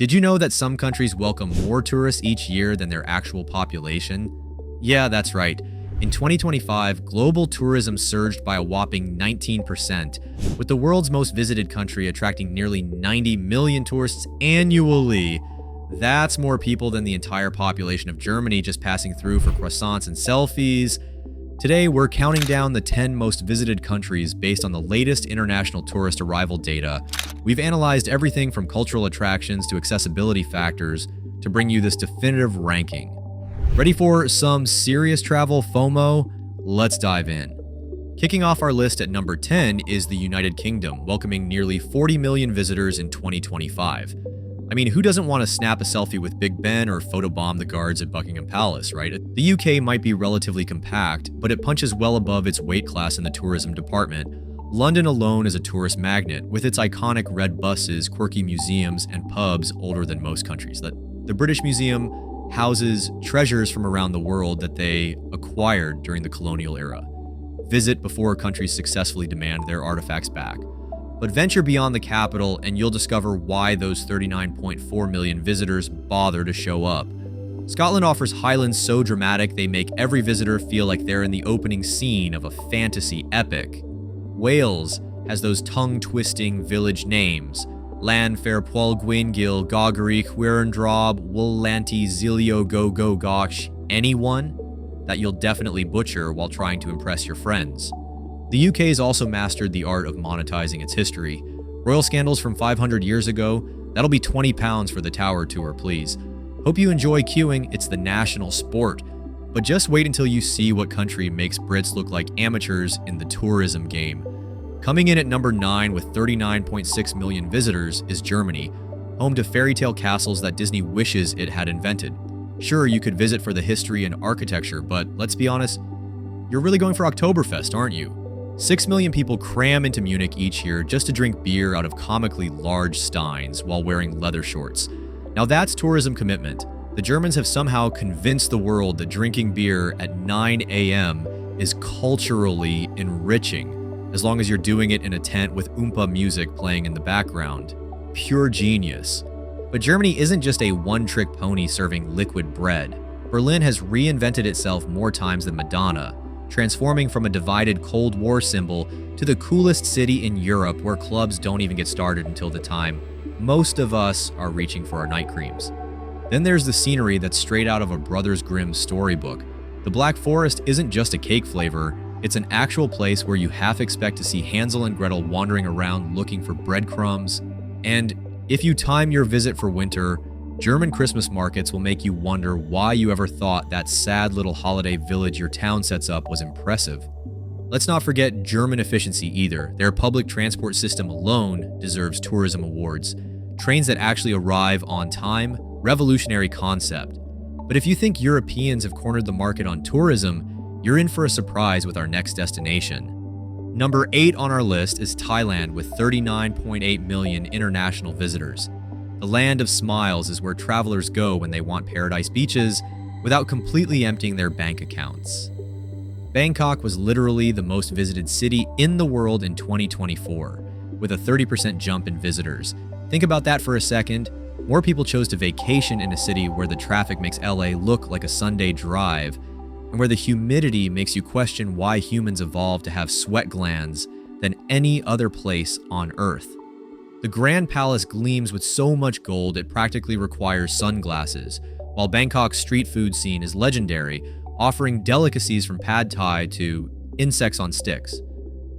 Did you know that some countries welcome more tourists each year than their actual population? Yeah, that's right. In 2025, global tourism surged by a whopping 19%, with the world's most visited country attracting nearly 90 million tourists annually. That's more people than the entire population of Germany just passing through for croissants and selfies. Today, we're counting down the 10 most visited countries based on the latest international tourist arrival data. We've analyzed everything from cultural attractions to accessibility factors to bring you this definitive ranking. Ready for some serious travel FOMO? Let's dive in. Kicking off our list at number 10 is the United Kingdom, welcoming nearly 40 million visitors in 2025. I mean, who doesn't want to snap a selfie with Big Ben or photobomb the guards at Buckingham Palace, right? The UK might be relatively compact, but it punches well above its weight class in the tourism department. London alone is a tourist magnet, with its iconic red buses, quirky museums, and pubs older than most countries. The British Museum houses treasures from around the world that they acquired during the colonial era. Visit before countries successfully demand their artifacts back. But venture beyond the capital and you'll discover why those 39.4 million visitors bother to show up. Scotland offers highlands so dramatic they make every visitor feel like they're in the opening scene of a fantasy epic. Wales has those tongue-twisting village names: Llanfair, Gwyngyl, Gogric, Wierndrob, Woollanty, Zilio, Go Gosh, anyone that you'll definitely butcher while trying to impress your friends. The UK's also mastered the art of monetizing its history. Royal scandals from 500 years ago, that'll be £20 for the Tower Tour, please. Hope you enjoy queuing, it's the national sport. But just wait until you see what country makes Brits look like amateurs in the tourism game. Coming in at number 9 with 39.6 million visitors is Germany, home to fairy tale castles that Disney wishes it had invented. Sure, you could visit for the history and architecture, but let's be honest, you're really going for Oktoberfest, aren't you? 6 million people cram into Munich each year just to drink beer out of comically large steins while wearing leather shorts. Now that's tourism commitment. The Germans have somehow convinced the world that drinking beer at 9 a.m. is culturally enriching, as long as you're doing it in a tent with Oompa music playing in the background. Pure genius. But Germany isn't just a one-trick pony serving liquid bread. Berlin has reinvented itself more times than Madonna, transforming from a divided Cold War symbol to the coolest city in Europe where clubs don't even get started until the time most of us are reaching for our night creams. Then there's the scenery that's straight out of a Brothers Grimm storybook. The Black Forest isn't just a cake flavor, it's an actual place where you half expect to see Hansel and Gretel wandering around looking for breadcrumbs. And if you time your visit for winter, German Christmas markets will make you wonder why you ever thought that sad little holiday village your town sets up was impressive. Let's not forget German efficiency either. Their public transport system alone deserves tourism awards. Trains that actually arrive on time, revolutionary concept. But if you think Europeans have cornered the market on tourism, you're in for a surprise with our next destination. Number 8 on our list is Thailand with 39.8 million international visitors. The land of smiles is where travelers go when they want paradise beaches without completely emptying their bank accounts. Bangkok was literally the most visited city in the world in 2024, with a 30% jump in visitors. Think about that for a second. More people chose to vacation in a city where the traffic makes LA look like a Sunday drive, and where the humidity makes you question why humans evolved to have sweat glands than any other place on Earth. The Grand Palace gleams with so much gold it practically requires sunglasses, while Bangkok's street food scene is legendary, offering delicacies from pad thai to insects on sticks.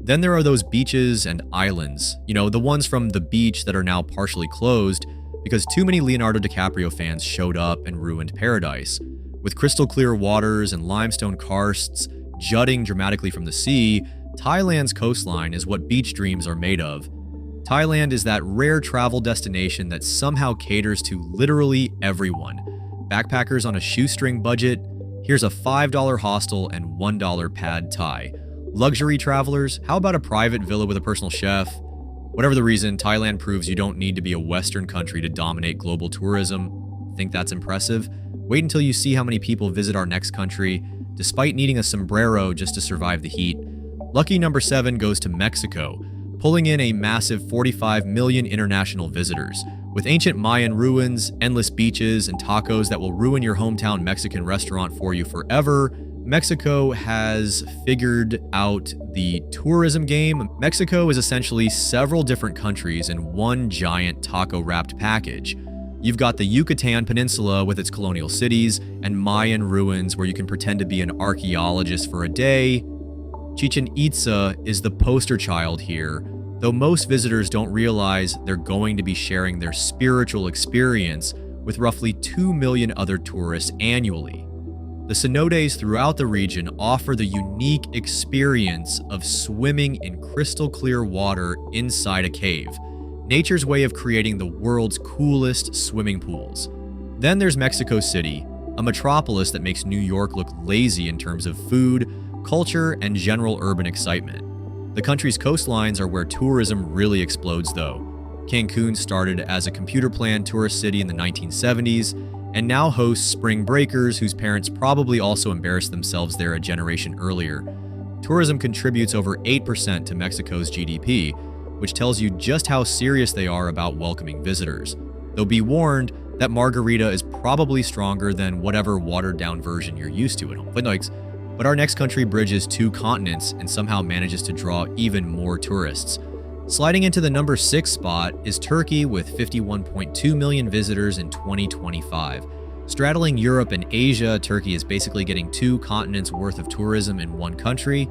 Then there are those beaches and islands, the ones from The Beach that are now partially closed because too many Leonardo DiCaprio fans showed up and ruined paradise. With crystal clear waters and limestone karsts jutting dramatically from the sea, Thailand's coastline is what beach dreams are made of. Thailand is that rare travel destination that somehow caters to literally everyone. Backpackers on a shoestring budget, here's a $5 hostel and $1 pad thai. Luxury travelers, how about a private villa with a personal chef? Whatever the reason, Thailand proves you don't need to be a Western country to dominate global tourism. Think that's impressive? Wait until you see how many people visit our next country, despite needing a sombrero just to survive the heat. Lucky number 7 goes to Mexico, pulling in a massive 45 million international visitors, With ancient Mayan ruins, endless beaches, and tacos that will ruin your hometown Mexican restaurant for you forever, Mexico has figured out the tourism game. Mexico is essentially several different countries in one giant taco-wrapped package. You've got the Yucatan Peninsula with its colonial cities and Mayan ruins where you can pretend to be an archaeologist for a day. Chichen Itza is the poster child here, though most visitors don't realize they're going to be sharing their spiritual experience with roughly 2 million other tourists annually. The cenotes throughout the region offer the unique experience of swimming in crystal clear water inside a cave, nature's way of creating the world's coolest swimming pools. Then there's Mexico City, a metropolis that makes New York look lazy in terms of food, culture, and general urban excitement. The country's coastlines are where tourism really explodes though. Cancun started as a computer-planned tourist city in the 1970s, and now hosts spring breakers whose parents probably also embarrassed themselves there a generation earlier. Tourism contributes over 8% to Mexico's GDP, which tells you just how serious they are about welcoming visitors. Though be warned that margarita is probably stronger than whatever watered-down version you're used to at home. But our next country bridges 2 continents and somehow manages to draw even more tourists. Sliding into the number 6 spot is Turkey with 51.2 million visitors in 2025. Straddling Europe and Asia, Turkey is basically getting 2 continents worth of tourism in one country.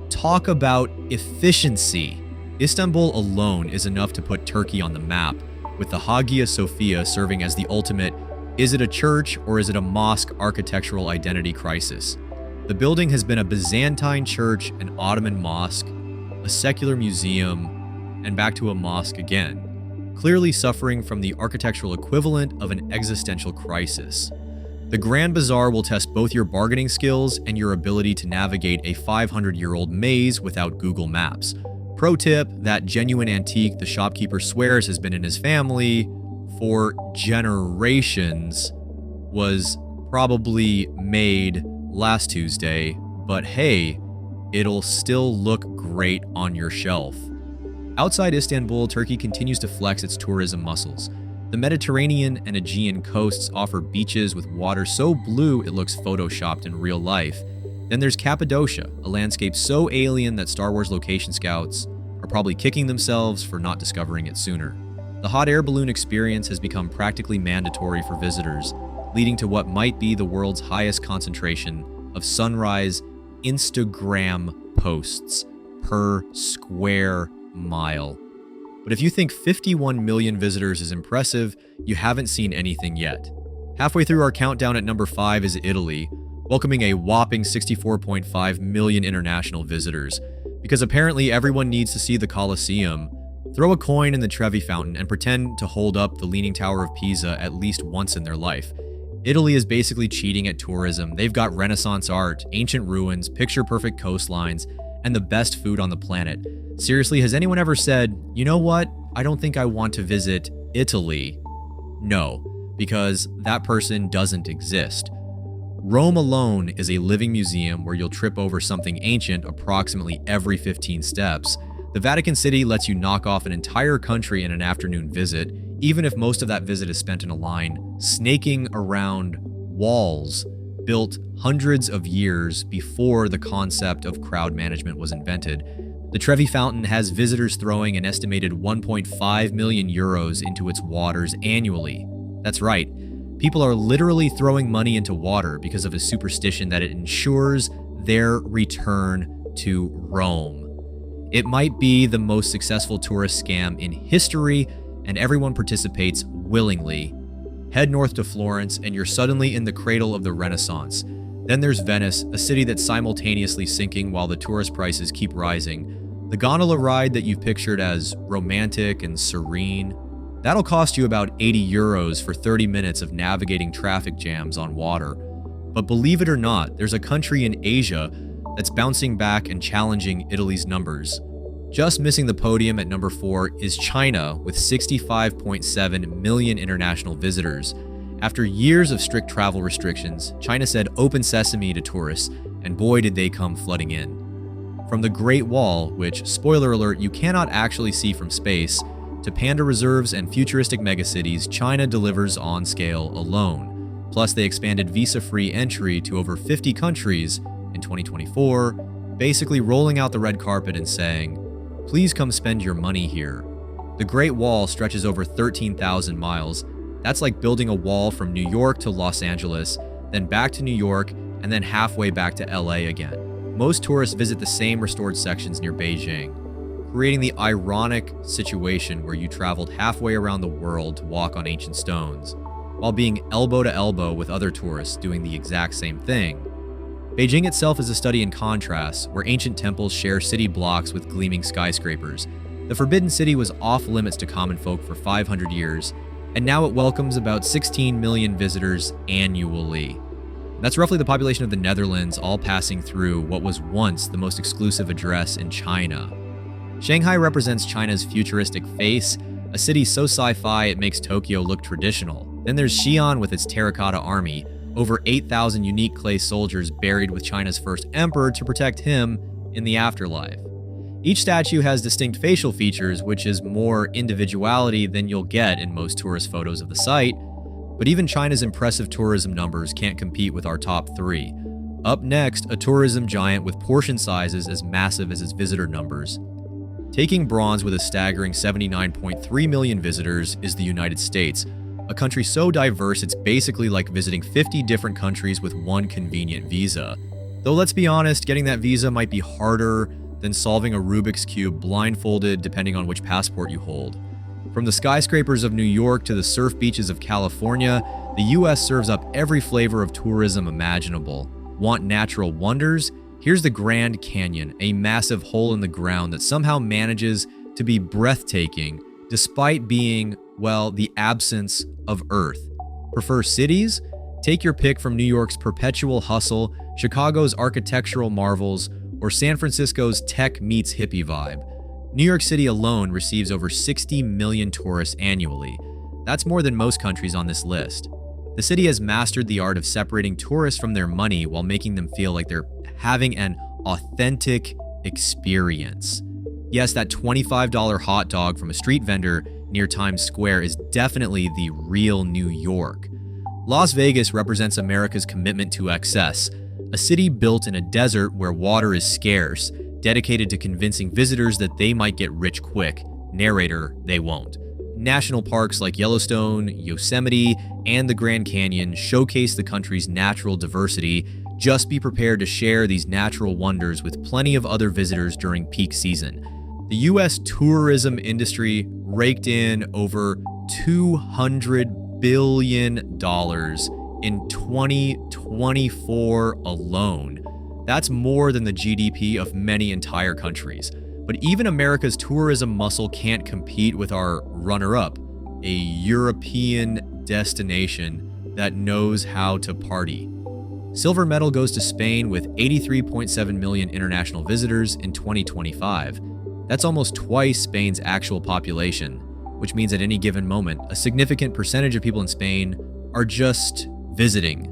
Talk about efficiency. Istanbul alone is enough to put Turkey on the map, with the Hagia Sophia serving as the ultimate "is it a church or is it a mosque" architectural identity crisis. The building has been a Byzantine church, an Ottoman mosque, a secular museum, and back to a mosque again, clearly suffering from the architectural equivalent of an existential crisis. The Grand Bazaar will test both your bargaining skills and your ability to navigate a 500-year-old maze without Google Maps. Pro tip, that genuine antique the shopkeeper swears has been in his family for generations was probably made last Tuesday, but hey, it'll still look great on your shelf. Outside Istanbul, Turkey continues to flex its tourism muscles. The Mediterranean and Aegean coasts offer beaches with water so blue it looks photoshopped in real life. Then there's Cappadocia, a landscape so alien that Star Wars location scouts are probably kicking themselves for not discovering it sooner. The hot air balloon experience has become practically mandatory for visitors, leading to what might be the world's highest concentration of sunrise Instagram posts per square mile. But if you think 51 million visitors is impressive, you haven't seen anything yet. Halfway through our countdown at number 5 is Italy, welcoming a whopping 64.5 million international visitors. Because apparently everyone needs to see the Colosseum, throw a coin in the Trevi Fountain and pretend to hold up the Leaning Tower of Pisa at least once in their life. Italy is basically cheating at tourism. They've got Renaissance art, ancient ruins, picture-perfect coastlines, and the best food on the planet. Seriously, has anyone ever said, you know what, I don't think I want to visit Italy? No, because that person doesn't exist. Rome alone is a living museum where you'll trip over something ancient approximately every 15 steps. The Vatican City lets you knock off an entire country in an afternoon visit, even if most of that visit is spent in a line, snaking around walls built hundreds of years before the concept of crowd management was invented. The Trevi Fountain has visitors throwing an estimated 1.5 million euros into its waters annually. That's right, people are literally throwing money into water because of a superstition that it ensures their return to Rome. It might be the most successful tourist scam in history, and everyone participates willingly. Head north to Florence, and you're suddenly in the cradle of the Renaissance. Then there's Venice, a city that's simultaneously sinking while the tourist prices keep rising. The gondola ride that you've pictured as romantic and serene, that'll cost you about 80 euros for 30 minutes of navigating traffic jams on water. But believe it or not, there's a country in Asia that's bouncing back and challenging Italy's numbers. Just missing the podium at number 4 is China with 65.7 million international visitors. After years of strict travel restrictions, China said open sesame to tourists, and boy did they come flooding in. From the Great Wall, which, spoiler alert, you cannot actually see from space, To panda reserves and futuristic megacities, China delivers on scale alone. Plus, they expanded visa-free entry to over 50 countries in 2024, basically rolling out the red carpet and saying, "Please come spend your money here." The Great Wall stretches over 13,000 miles. That's like building a wall from New York to Los Angeles, then back to New York, and then halfway back to LA again. Most tourists visit the same restored sections near Beijing, creating the ironic situation where you traveled halfway around the world to walk on ancient stones, while being elbow to elbow with other tourists doing the exact same thing. Beijing itself is a study in contrast, where ancient temples share city blocks with gleaming skyscrapers. The Forbidden City was off limits to common folk for 500 years, and now it welcomes about 16 million visitors annually. That's roughly the population of the Netherlands, all passing through what was once the most exclusive address in China. Shanghai represents China's futuristic face, a city so sci-fi it makes Tokyo look traditional. Then there's Xi'an with its terracotta army, over 8,000 unique clay soldiers buried with China's first emperor to protect him in the afterlife. Each statue has distinct facial features, which is more individuality than you'll get in most tourist photos of the site, but even China's impressive tourism numbers can't compete with our top three. Up next, a tourism giant with portion sizes as massive as its visitor numbers. Taking bronze with a staggering 79.3 million visitors is the United States, a country so diverse it's basically like visiting 50 different countries with one convenient visa. Though let's be honest, getting that visa might be harder than solving a Rubik's Cube blindfolded depending on which passport you hold. From the skyscrapers of New York to the surf beaches of California, the US serves up every flavor of tourism imaginable. Want natural wonders? Here's the Grand Canyon, a massive hole in the ground that somehow manages to be breathtaking despite being, well, the absence of Earth. Prefer cities? Take your pick from New York's perpetual hustle, Chicago's architectural marvels, or San Francisco's tech meets hippie vibe. New York City alone receives over 60 million tourists annually. That's more than most countries on this list. The city has mastered the art of separating tourists from their money while making them feel like they're having an authentic experience. Yes, that $25 hot dog from a street vendor near Times Square is definitely the real New York. Las Vegas represents America's commitment to excess, a city built in a desert where water is scarce, dedicated to convincing visitors that they might get rich quick. Narrator, they won't. National parks like Yellowstone, Yosemite, and the Grand Canyon showcase the country's natural diversity. Just be prepared to share these natural wonders with plenty of other visitors during peak season. The US tourism industry raked in over $200 billion in 2024 alone. That's more than the GDP of many entire countries. But even America's tourism muscle can't compete with our runner-up, a European destination that knows how to party. Silver medal goes to Spain with 83.7 million international visitors in 2025. That's almost twice Spain's actual population, which means at any given moment, a significant percentage of people in Spain are just visiting.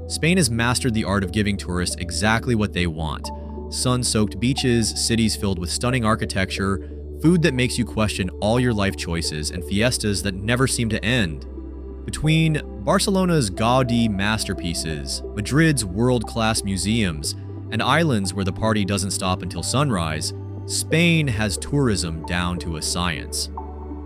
Spain has mastered the art of giving tourists exactly what they want. Sun-soaked beaches, cities filled with stunning architecture, food that makes you question all your life choices, and fiestas that never seem to end. Between Barcelona's Gaudi masterpieces, Madrid's world-class museums, and islands where the party doesn't stop until sunrise, Spain has tourism down to a science.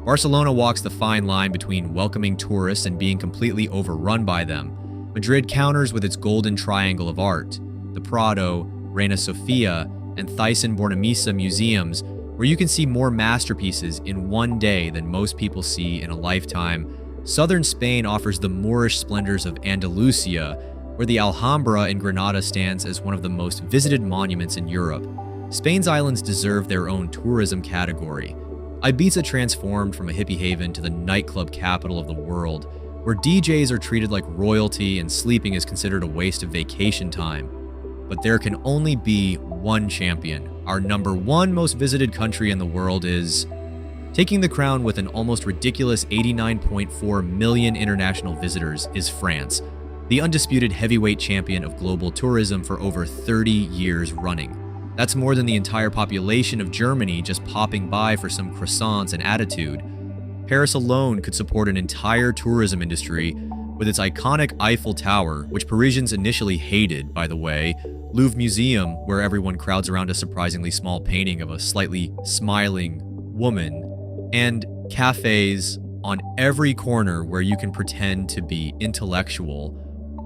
Barcelona walks the fine line between welcoming tourists and being completely overrun by them. Madrid counters with its golden triangle of art, the Prado, Reina Sofia, and Thyssen-Bornemisza museums, where you can see more masterpieces in one day than most people see in a lifetime. Southern Spain offers the Moorish splendors of Andalusia, where the Alhambra in Granada stands as one of the most visited monuments in Europe. Spain's islands deserve their own tourism category. Ibiza transformed from a hippie haven to the nightclub capital of the world, where DJs are treated like royalty and sleeping is considered a waste of vacation time. But there can only be one champion. Our number one most visited country in the world is taking the crown with an almost ridiculous 89.4 million international visitors is France, the undisputed heavyweight champion of global tourism for over 30 years running. That's more than the entire population of Germany just popping by for some croissants and attitude. Paris alone could support an entire tourism industry with its iconic Eiffel Tower, which Parisians initially hated, by the way, Louvre Museum, where everyone crowds around a surprisingly small painting of a slightly smiling woman, and cafes on every corner where you can pretend to be intellectual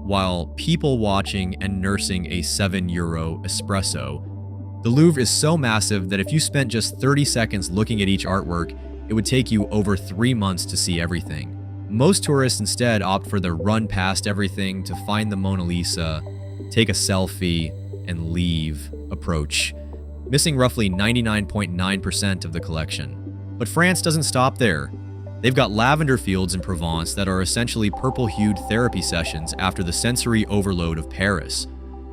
while people watching and nursing a €7 espresso. The Louvre is so massive that if you spent just 30 seconds looking at each artwork, it would take you over 3 months to see everything. Most tourists instead opt for the run past everything to find the Mona Lisa, take a selfie, and leave approach, missing roughly 99.9% of the collection. But France doesn't stop there. They've got lavender fields in Provence that are essentially purple-hued therapy sessions after the sensory overload of Paris.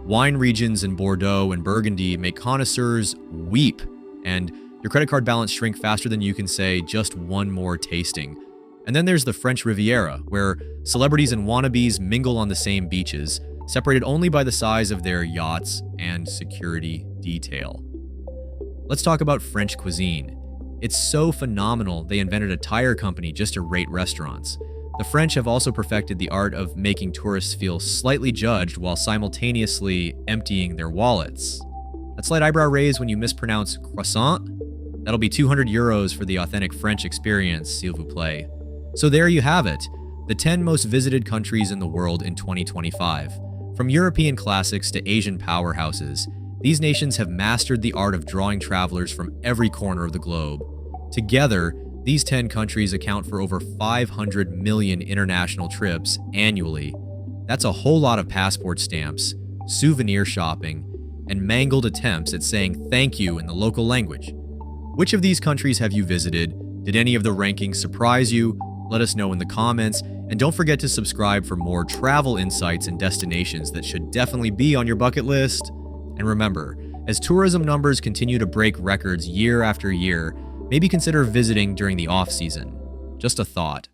Wine regions in Bordeaux and Burgundy make connoisseurs weep, and your credit card balance shrink faster than you can say just one more tasting. And then there's the French Riviera, where celebrities and wannabes mingle on the same beaches, separated only by the size of their yachts and security detail. Let's talk about French cuisine. It's so phenomenal they invented a tire company just to rate restaurants. The French have also perfected the art of making tourists feel slightly judged while simultaneously emptying their wallets. That slight eyebrow raise when you mispronounce croissant? That'll be €200 for the authentic French experience, s'il vous plaît. So there you have it, the 10 most visited countries in the world in 2025. From European classics to Asian powerhouses, these nations have mastered the art of drawing travelers from every corner of the globe. Together, these 10 countries account for over 500 million international trips annually. That's a whole lot of passport stamps, souvenir shopping, and mangled attempts at saying thank you in the local language. Which of these countries have you visited? Did any of the rankings surprise you? Let us know in the comments, and don't forget to subscribe for more travel insights and destinations that should definitely be on your bucket list. And remember, as tourism numbers continue to break records year after year, maybe consider visiting during the off-season. Just a thought.